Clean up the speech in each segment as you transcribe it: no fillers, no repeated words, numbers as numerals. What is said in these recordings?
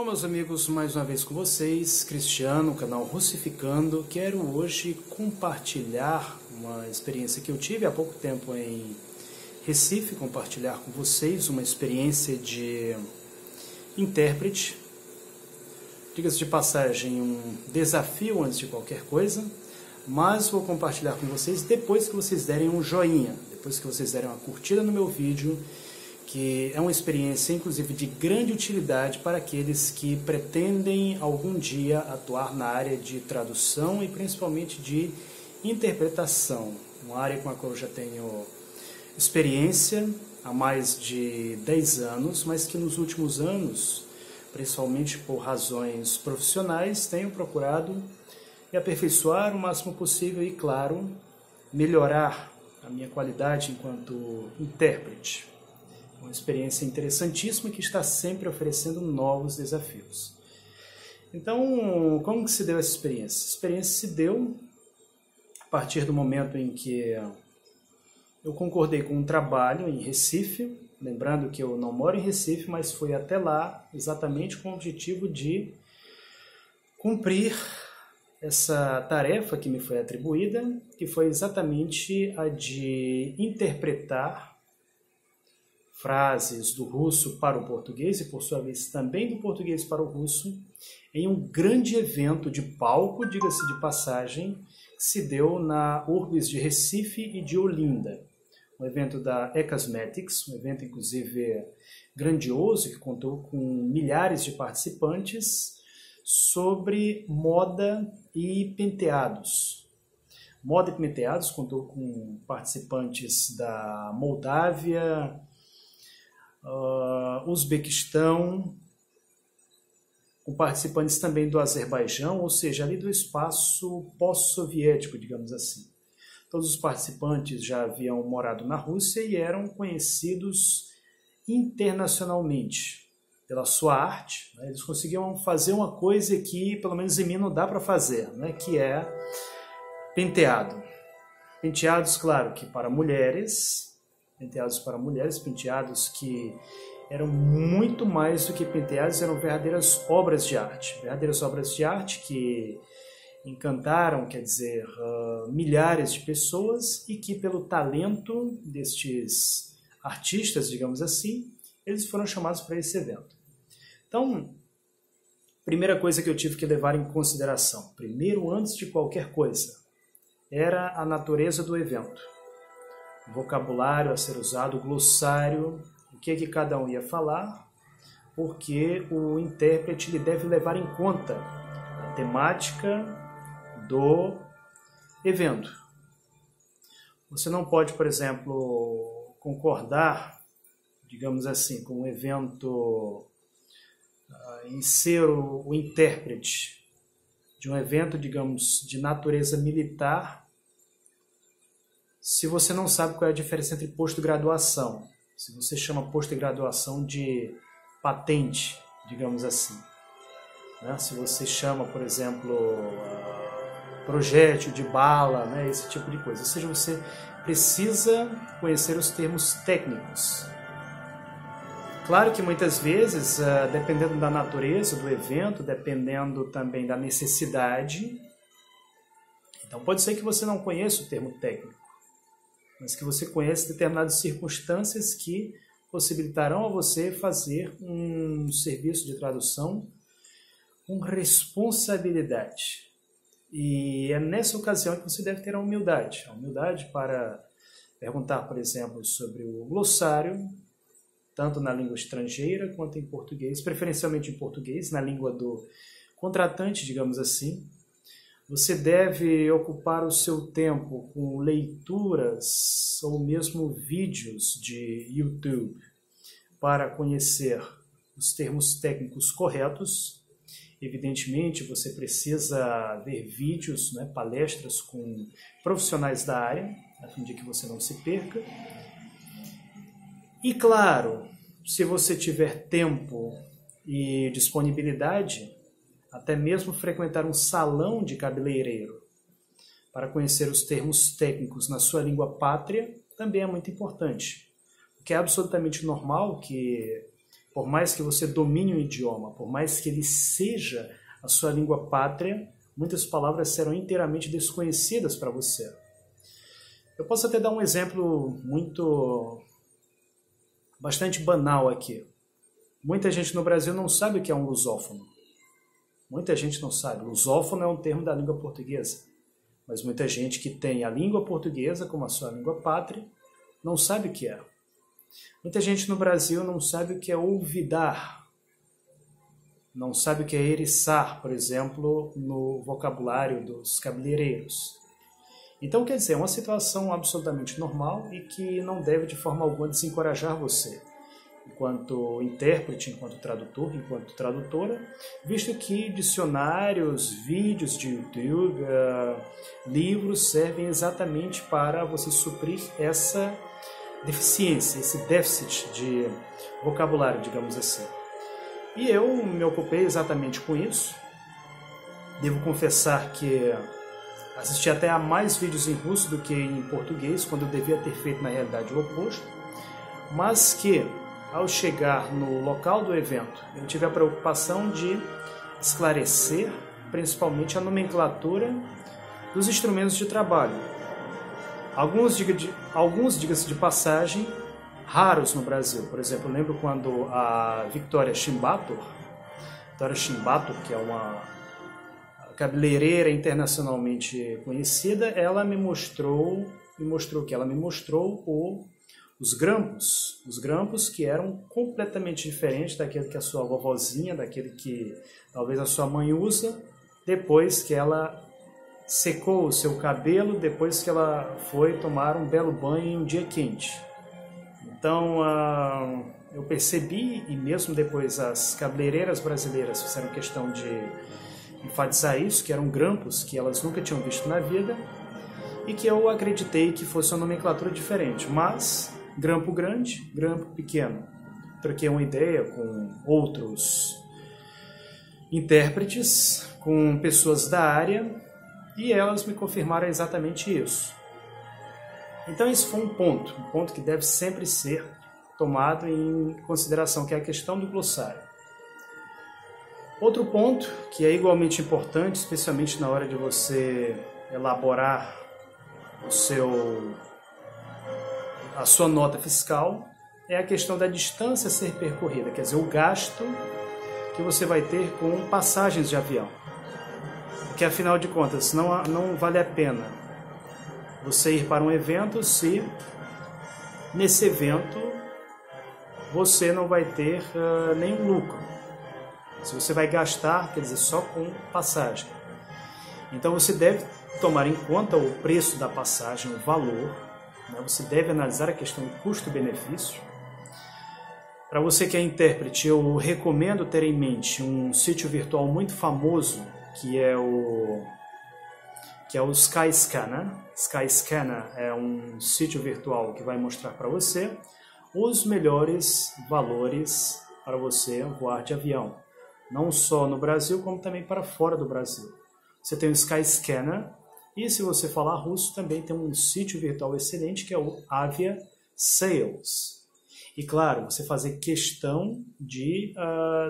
Bom, meus amigos, mais uma vez com vocês, Cristiano, canal Russificando. Quero hoje compartilhar uma experiência que eu tive há pouco tempo em Recife, compartilhar com vocês uma experiência de intérprete. Diga-se de passagem, um desafio antes de qualquer coisa, mas vou compartilhar com vocês depois que vocês derem um joinha, depois que vocês derem uma curtida no meu vídeo, que é uma experiência, inclusive, de grande utilidade para aqueles que pretendem algum dia atuar na área de tradução e principalmente de interpretação, uma área com a qual eu já tenho experiência há mais de 10 anos, mas que nos últimos anos, principalmente por razões profissionais, tenho procurado me aperfeiçoar o máximo possível e, claro, melhorar a minha qualidade enquanto intérprete. Uma experiência interessantíssima que está sempre oferecendo novos desafios. Então, como que se deu essa experiência? Essa experiência se deu a partir do momento em que eu concordei com um trabalho em Recife, lembrando que eu não moro em Recife, mas fui até lá exatamente com o objetivo de cumprir essa tarefa que me foi atribuída, que foi exatamente a de interpretar frases do russo para o português e, por sua vez, também do português para o russo, em um grande evento de palco, diga-se de passagem, que se deu na Urbis de Recife e de Olinda. Um evento da Ecasmetics, um evento, inclusive, grandioso, que contou com milhares de participantes, sobre moda e penteados. Moda e penteados contou com participantes da Moldávia, Uzbequistão, com participantes também do Azerbaijão, ou seja, ali do espaço pós-soviético, digamos assim. Todos os participantes já haviam morado na Rússia e eram conhecidos internacionalmente pela sua arte. Eles conseguiam fazer uma coisa que, pelo menos em mim, não dá para fazer, né? Que é penteado. Penteados, claro, que para mulheres, penteados que eram muito mais do que penteados, eram verdadeiras obras de arte que encantaram, quer dizer, milhares de pessoas e que, pelo talento destes artistas, digamos assim, eles foram chamados para esse evento. Então, primeira coisa que eu tive que levar em consideração, primeiro, antes de qualquer coisa, era a natureza do evento. O vocabulário a ser usado, o glossário, o que cada um ia falar, porque o intérprete ele deve levar em conta a temática do evento. Você não pode, por exemplo, concordar, digamos assim, com um evento em ser o intérprete de um evento, digamos, de natureza militar, se você não sabe qual é a diferença entre posto e graduação, se você chama posto e graduação de patente, digamos assim, né? Se você chama, por exemplo, projétil de bala, né? Esse tipo de coisa. Ou seja, você precisa conhecer os termos técnicos. Claro que muitas vezes, dependendo da natureza do evento, dependendo também da necessidade, então pode ser que você não conheça o termo técnico, mas que você conhece determinadas circunstâncias que possibilitarão a você fazer um serviço de tradução com responsabilidade. E é nessa ocasião que você deve ter a humildade para perguntar, por exemplo, sobre o glossário, tanto na língua estrangeira quanto em português, preferencialmente em português, na língua do contratante, digamos assim. Você deve ocupar o seu tempo com leituras ou mesmo vídeos de YouTube para conhecer os termos técnicos corretos. Evidentemente, você precisa ver vídeos, né, palestras com profissionais da área, a fim de que você não se perca. E, claro, se você tiver tempo e disponibilidade, até mesmo frequentar um salão de cabeleireiro para conhecer os termos técnicos na sua língua pátria também é muito importante. Porque é absolutamente normal que por mais que você domine o idioma, por mais que ele seja a sua língua pátria, muitas palavras serão inteiramente desconhecidas para você. Eu posso até dar um exemplo bastante banal aqui. Muita gente no Brasil não sabe o que é um lusófono. Muita gente não sabe. Lusófono é um termo da língua portuguesa. Mas muita gente que tem a língua portuguesa como a sua língua pátria não sabe o que é. Muita gente no Brasil não sabe o que é olvidar. Não sabe o que é eriçar, por exemplo, no vocabulário dos cabeleireiros. Então, quer dizer, é uma situação absolutamente normal e que não deve de forma alguma desencorajar você, enquanto intérprete, enquanto tradutor, enquanto tradutora, visto que dicionários, vídeos de YouTube, livros servem exatamente para você suprir essa deficiência, esse déficit de vocabulário, digamos assim. E eu me ocupei exatamente com isso. Devo confessar que assisti até a mais vídeos em russo do que em português, quando eu devia ter feito, na realidade, o oposto. Mas que, ao chegar no local do evento, eu tive a preocupação de esclarecer, principalmente, a nomenclatura dos instrumentos de trabalho. Alguns, diga-se de passagem, raros no Brasil. Por exemplo, eu lembro quando a Victoria Shimbator, que é uma cabeleireira internacionalmente conhecida, ela me mostrou os grampos que eram completamente diferentes daquele que a sua vovozinha, daquele que talvez a sua mãe usa, depois que ela secou o seu cabelo, depois que ela foi tomar um belo banho em um dia quente. Então, eu percebi, e mesmo depois as cabeleireiras brasileiras fizeram questão de enfatizar isso, que eram grampos que elas nunca tinham visto na vida, e que eu acreditei que fosse uma nomenclatura diferente, mas grampo grande, grampo pequeno. Troquei uma ideia com outros intérpretes, com pessoas da área, e elas me confirmaram exatamente isso. Então esse foi um ponto que deve sempre ser tomado em consideração, que é a questão do glossário. Outro ponto que é igualmente importante, especialmente na hora de você elaborar a sua nota fiscal, é a questão da distância a ser percorrida, quer dizer, o gasto que você vai ter com passagens de avião. Porque, afinal de contas, não vale a pena você ir para um evento se nesse evento você não vai ter nenhum lucro. Se você vai gastar, quer dizer, só com passagem. Então você deve tomar em conta o preço da passagem, o valor, né? Você deve analisar a questão do custo-benefício. Para você que é intérprete, eu recomendo ter em mente um sítio virtual muito famoso, que é o Skyscanner. Skyscanner é um sítio virtual que vai mostrar para você os melhores valores para você voar de avião. Não só no Brasil, como também para fora do Brasil. Você tem o Skyscanner, e se você falar russo, também tem um sítio virtual excelente, que é o Aviasales. E claro, você fazer questão de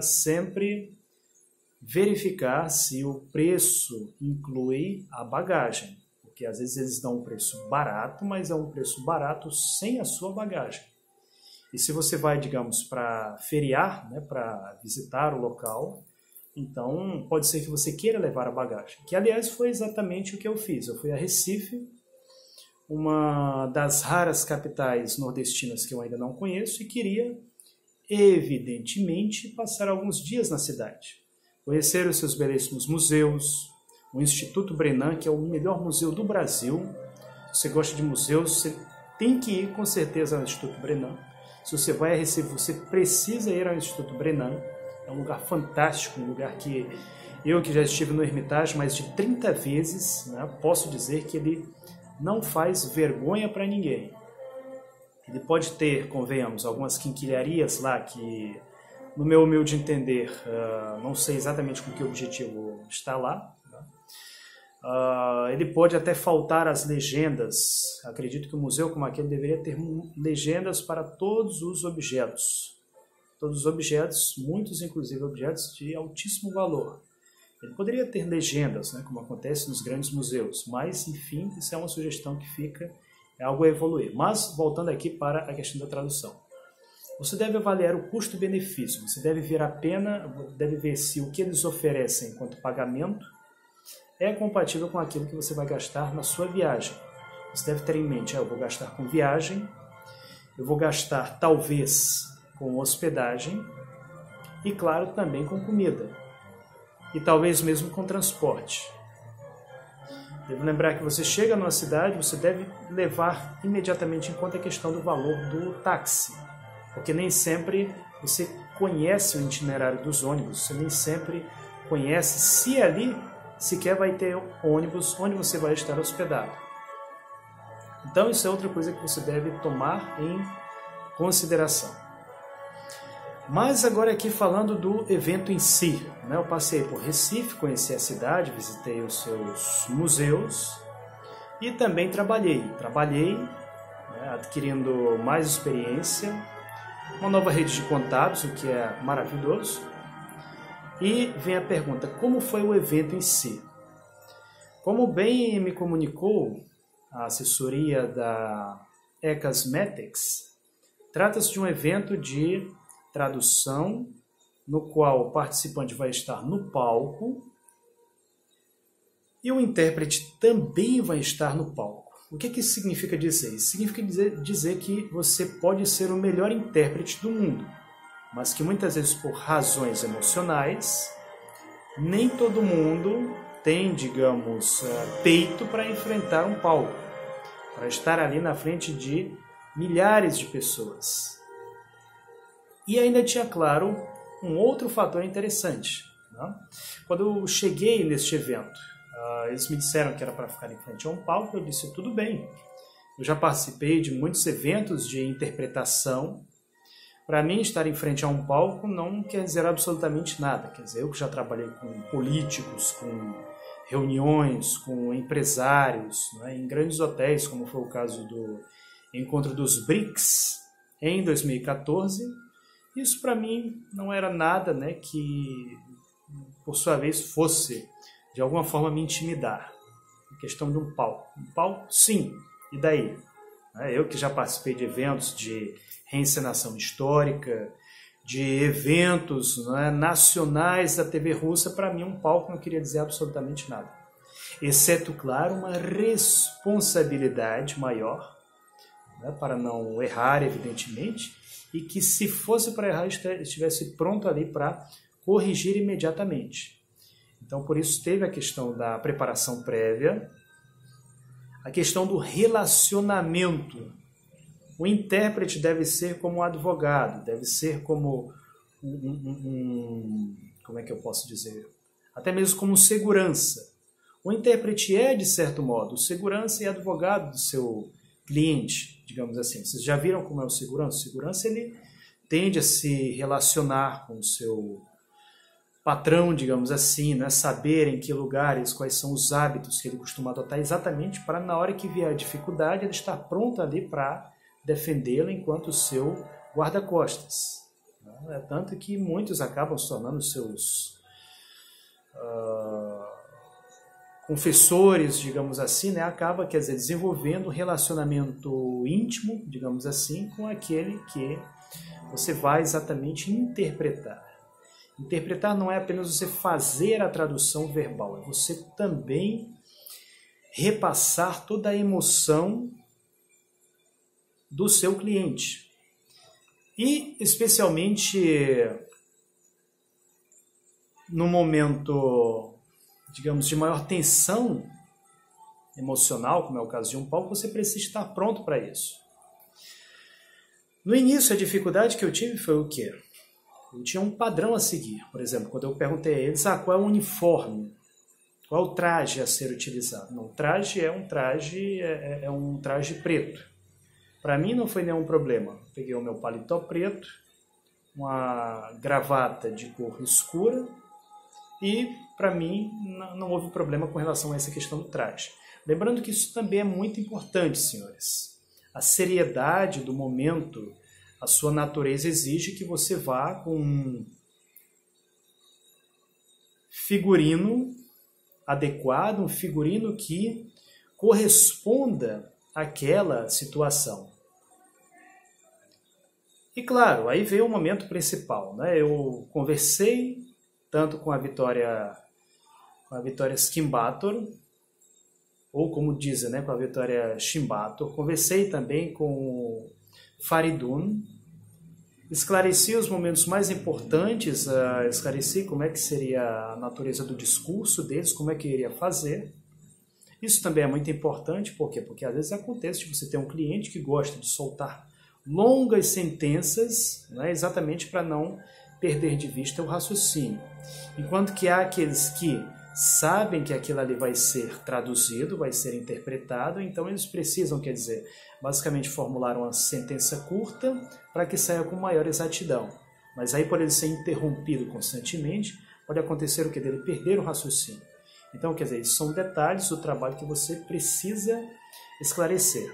sempre verificar se o preço inclui a bagagem. Porque às vezes eles dão um preço barato, mas é um preço barato sem a sua bagagem. E se você vai, digamos, para feriar, né, para visitar o local, então pode ser que você queira levar a bagagem. Que, aliás, foi exatamente o que eu fiz. Eu fui a Recife, uma das raras capitais nordestinas que eu ainda não conheço, e queria, evidentemente, passar alguns dias na cidade. Conhecer os seus belíssimos museus, o Instituto Brenan, que é o melhor museu do Brasil. Se você gosta de museus, você tem que ir com certeza ao Instituto Brenan. Se você vai a Recife, você precisa ir ao Instituto Brenan. É um lugar fantástico, um lugar que eu, que já estive no Hermitage mais de 30 vezes, né, posso dizer que ele não faz vergonha para ninguém. Ele pode ter, convenhamos, algumas quinquilharias lá que, no meu humilde entender, não sei exatamente com que objetivo está lá. Ele pode até faltar as legendas. Acredito que um museu como aquele deveria ter legendas para todos os objetos. todos os objetos, muitos inclusive objetos de altíssimo valor. Ele poderia ter legendas, né, como acontece nos grandes museus, mas, enfim, isso é uma sugestão que fica, é algo a evoluir. Mas, voltando aqui para a questão da tradução. Você deve avaliar o custo-benefício, você deve ver a pena, deve ver se o que eles oferecem enquanto pagamento é compatível com aquilo que você vai gastar na sua viagem. Você deve ter em mente, eu vou gastar com viagem, eu vou gastar talvez com hospedagem e, claro, também com comida. E talvez mesmo com transporte. Devo lembrar que você chega numa cidade, você deve levar imediatamente em conta a questão do valor do táxi. Porque nem sempre você conhece o itinerário dos ônibus, você nem sempre conhece se ali sequer vai ter ônibus onde você vai estar hospedado. Então isso é outra coisa que você deve tomar em consideração. Mas agora aqui falando do evento em si, né? Eu passei por Recife, conheci a cidade, visitei os seus museus e também trabalhei, né, adquirindo mais experiência, uma nova rede de contatos, o que é maravilhoso. E vem a pergunta, como foi o evento em si? Como bem me comunicou a assessoria da Ecasmetex, trata-se de um evento de tradução, no qual o participante vai estar no palco e o intérprete também vai estar no palco. O que isso significa dizer? Isso significa dizer que você pode ser o melhor intérprete do mundo, mas que muitas vezes por razões emocionais, nem todo mundo tem, digamos, peito para enfrentar um palco, para estar ali na frente de milhares de pessoas. E ainda tinha, claro, um outro fator interessante, né? Quando eu cheguei neste evento, eles me disseram que era para ficar em frente a um palco, eu disse, tudo bem. Eu já participei de muitos eventos de interpretação. Para mim, estar em frente a um palco não quer dizer absolutamente nada. Quer dizer, eu que já trabalhei com políticos, com reuniões, com empresários, né, em grandes hotéis, como foi o caso do Encontro dos BRICS, em 2014, isso para mim não era nada, né, que, por sua vez, fosse de alguma forma me intimidar. A questão de um palco. Um palco, sim. E daí? Eu que já participei de eventos de reencenação histórica, de eventos, né, nacionais da TV russa, para mim um palco não queria dizer absolutamente nada. Exceto, claro, uma responsabilidade maior, né, para não errar, evidentemente, e que se fosse para errar, estivesse pronto ali para corrigir imediatamente. Então, por isso, teve a questão da preparação prévia, a questão do relacionamento. O intérprete deve ser como um advogado, deve ser como como é que eu posso dizer? Até mesmo como um segurança. O intérprete é, de certo modo, o segurança e advogado do seu cliente, digamos assim. Vocês já viram como é o segurança? O segurança ele tende a se relacionar com o seu patrão, digamos assim, né? Saber em que lugares, quais são os hábitos que ele costuma adotar, exatamente para, na hora que vier a dificuldade, ele estar pronto ali para defendê-lo enquanto o seu guarda-costas. É tanto que muitos acabam se tornando seus confessores, digamos assim, né? Acaba, quer dizer, desenvolvendo um relacionamento íntimo, digamos assim, com aquele que você vai exatamente interpretar. Interpretar não é apenas você fazer a tradução verbal, é você também repassar toda a emoção do seu cliente. E, especialmente, no momento, digamos, de maior tensão emocional, como é o caso de um palco, você precisa estar pronto para isso. No início, a dificuldade que eu tive foi o quê? Eu tinha um padrão a seguir. Por exemplo, quando eu perguntei a eles qual é o uniforme, qual é o traje a ser utilizado. Não, o traje é um traje preto. Para mim não foi nenhum problema. Peguei o meu paletó preto, uma gravata de cor escura e, para mim, não houve problema com relação a essa questão do traje. Lembrando que isso também é muito importante, senhores. A seriedade do momento, A sua natureza exige que você vá com um figurino adequado, um figurino que corresponda àquela situação. E claro, aí veio o momento principal, né? Eu conversei tanto com a Vitória Skimbator, ou como dizem, né, com a Vitória Shimbator. Conversei também com o Faridun, esclareci os momentos mais importantes, esclareci como é que seria a natureza do discurso deles, como é que eu iria fazer. Isso também é muito importante, por quê? Porque às vezes acontece de você ter um cliente que gosta de soltar longas sentenças, né, exatamente para não perder de vista o raciocínio. Enquanto que há aqueles que sabem que aquilo ali vai ser traduzido, vai ser interpretado, então eles precisam, quer dizer, basicamente formular uma sentença curta para que saia com maior exatidão. Mas aí, por ele ser interrompido constantemente, pode acontecer o que? Dele perder o raciocínio. Então, quer dizer, isso são detalhes do trabalho que você precisa esclarecer.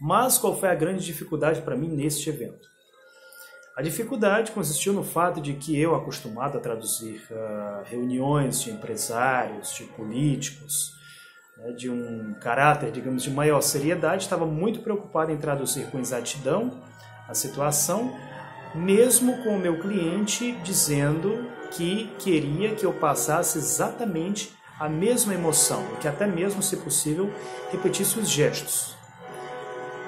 Mas qual foi a grande dificuldade para mim neste evento? A dificuldade consistiu no fato de que eu, acostumado a traduzir reuniões de empresários, de políticos, né, de um caráter, digamos, de maior seriedade, estava muito preocupado em traduzir com exatidão a situação, mesmo com o meu cliente dizendo que queria que eu passasse exatamente a mesma emoção, e que até mesmo, se possível, repetisse os gestos.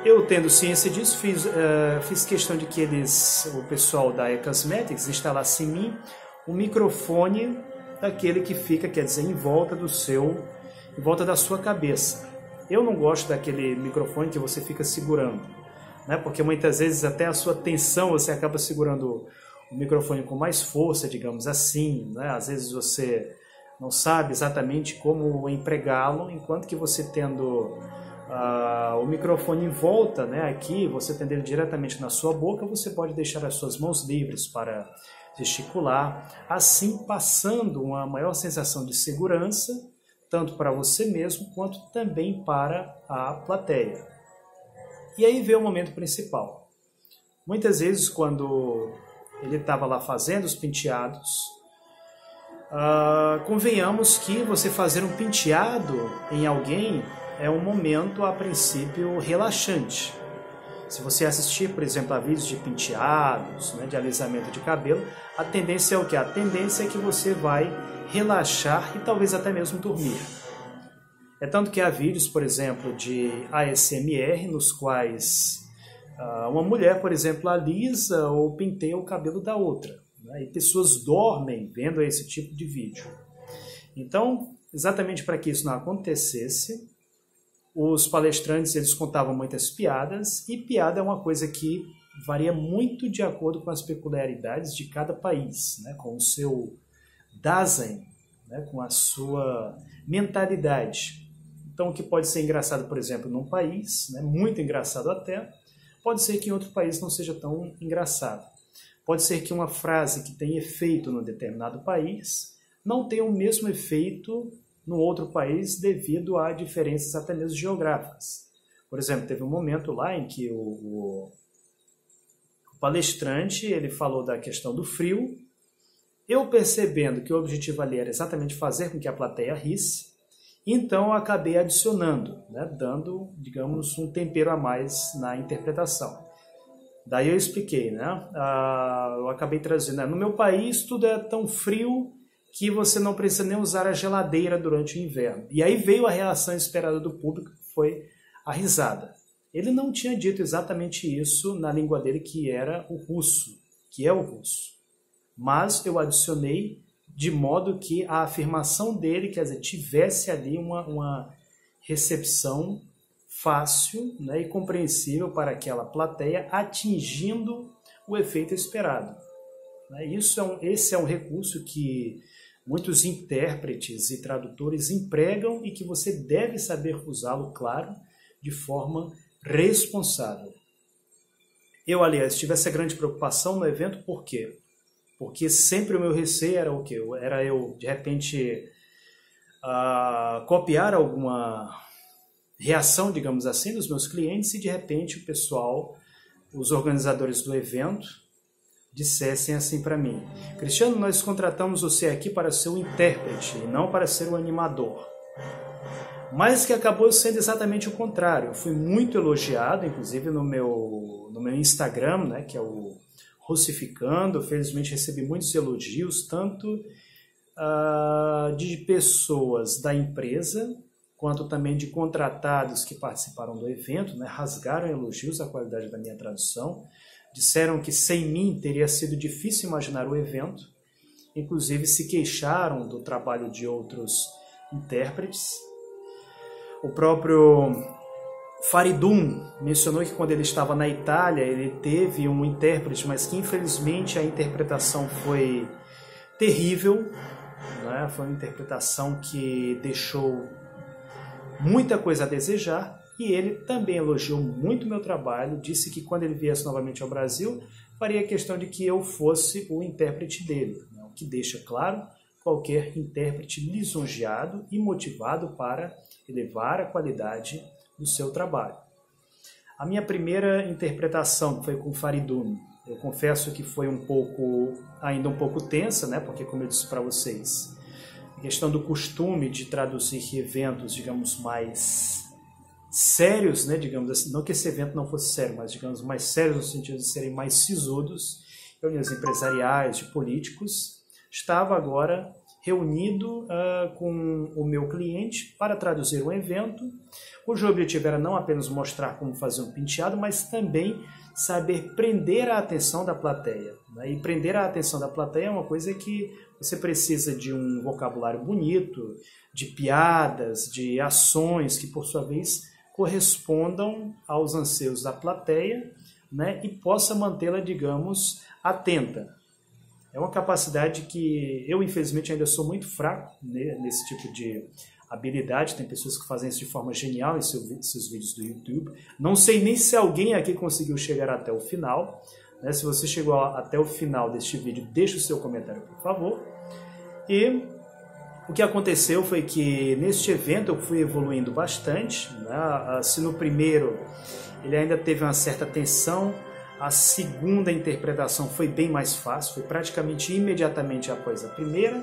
Eu, tendo ciência disso, fiz questão de que o pessoal da E-Cosmetics instalasse em mim um microfone daquele que fica, quer dizer, em volta da sua cabeça. Eu não gosto daquele microfone que você fica segurando, né? Porque muitas vezes até a sua tensão você acaba segurando o microfone com mais força, digamos assim, né? Às vezes você não sabe exatamente como empregá-lo, enquanto que você tendo o microfone em volta, né, aqui, você tendo ele diretamente na sua boca, você pode deixar as suas mãos livres para gesticular, assim passando uma maior sensação de segurança, tanto para você mesmo, quanto também para a plateia. E aí veio o momento principal. Muitas vezes, quando ele estava lá fazendo os penteados, convenhamos que você fazer um penteado em alguém é um momento, a princípio, relaxante. Se você assistir, por exemplo, a vídeos de penteados, né, de alisamento de cabelo, a tendência é o quê? A tendência é que você vai relaxar e talvez até mesmo dormir. É tanto que há vídeos, por exemplo, de ASMR, nos quais uma mulher, por exemplo, alisa ou penteia o cabelo da outra, né, e pessoas dormem vendo esse tipo de vídeo. Então, exatamente para que isso não acontecesse, os palestrantes eles contavam muitas piadas, e piada é uma coisa que varia muito de acordo com as peculiaridades de cada país, né, com o seu Dasein, né, com a sua mentalidade. Então, o que pode ser engraçado, por exemplo, num país, né, muito engraçado até, pode ser que em outro país não seja tão engraçado. Pode ser que uma frase que tem efeito num determinado país não tenha o mesmo efeito no outro país devido a diferenças até mesmo geográficas. Por exemplo, teve um momento lá em que o palestrante ele falou da questão do frio. Eu, percebendo que o objetivo ali era exatamente fazer com que a plateia risse, então eu acabei adicionando, né, dando, digamos, um tempero a mais na interpretação. Daí eu expliquei, né, eu acabei trazendo, né, no meu país tudo é tão frio que você não precisa nem usar a geladeira durante o inverno. E aí veio a reação esperada do público, que foi a risada. Ele não tinha dito exatamente isso na língua dele, que era o russo, que é o russo. Mas eu adicionei de modo que a afirmação dele, quer dizer, tivesse ali uma recepção fácil, né, e compreensível para aquela plateia, atingindo o efeito esperado. Esse é um recurso que muitos intérpretes e tradutores empregam e que você deve saber usá-lo, claro, de forma responsável. Eu, aliás, tive essa grande preocupação no evento, por quê? Porque sempre o meu receio era o quê? Era eu, de repente, copiar alguma reação, digamos assim, dos meus clientes, e de repente o pessoal os organizadores do evento dissessem assim para mim: Cristiano, nós contratamos você aqui para ser o intérprete e não para ser o animador. Mas que acabou sendo exatamente o contrário. Eu fui muito elogiado, inclusive no meu Instagram, né, que é o Russificando. Felizmente recebi muitos elogios, tanto de pessoas da empresa, quanto também de contratados que participaram do evento, né, rasgaram elogios à qualidade da minha tradução. Disseram que sem mim teria sido difícil imaginar o evento. Inclusive se queixaram do trabalho de outros intérpretes. O próprio Faridun mencionou que quando ele estava na Itália, ele teve um intérprete, mas que infelizmente a interpretação foi terrível, né? Foi uma interpretação que deixou muita coisa a desejar, e ele também elogiou muito o meu trabalho, disse que quando ele viesse novamente ao Brasil, faria questão de que eu fosse o intérprete dele, né? O que deixa claro qualquer intérprete lisonjeado e motivado para elevar a qualidade do seu trabalho. A minha primeira interpretação, que foi com Faridun, eu confesso que foi ainda um pouco tensa, né? Porque, como eu disse para vocês, a questão do costume de traduzir eventos, digamos, mais sérios, né? Digamos assim, não que esse evento não fosse sério, mas, digamos, mais sérios no sentido de serem mais sisudos, reuniões empresariais, de políticos, estava agora reunido com o meu cliente para traduzir um evento, cujo objetivo era não apenas mostrar como fazer um penteado, mas também saber prender a atenção da plateia, né? E prender a atenção da plateia é uma coisa que você precisa de um vocabulário bonito, de piadas, de ações que, por sua vez, correspondam aos anseios da plateia, né? E possa mantê-la, digamos, atenta. É uma capacidade que eu, infelizmente, ainda sou muito fraco, né, nesse tipo de habilidade. Tem pessoas que fazem isso de forma genial em seus vídeos do YouTube. Não sei nem se alguém aqui conseguiu chegar até o final, né? Se você chegou até o final deste vídeo, deixe o seu comentário, por favor. E o que aconteceu foi que neste evento eu fui evoluindo bastante, né? Se no primeiro ele ainda teve uma certa tensão, a segunda interpretação foi bem mais fácil, foi praticamente imediatamente após a primeira,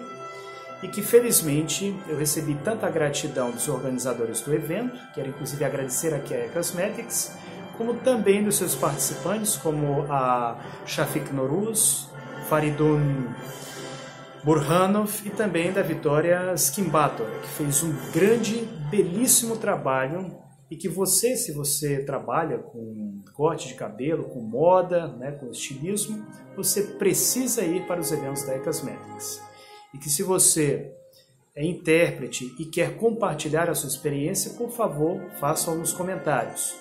e que felizmente eu recebi tanta gratidão dos organizadores do evento, quero inclusive agradecer aqui a E-Cosmetics, como também dos seus participantes, como a Shafik Noruz, Faridun Burhanov e também da Vitória Skimbator, que fez um grande, belíssimo trabalho. E que você, se você trabalha com corte de cabelo, com moda, né, com estilismo, você precisa ir para os eventos da E-Cosmetics. E que se você é intérprete e quer compartilhar a sua experiência, por favor, faça nos comentários.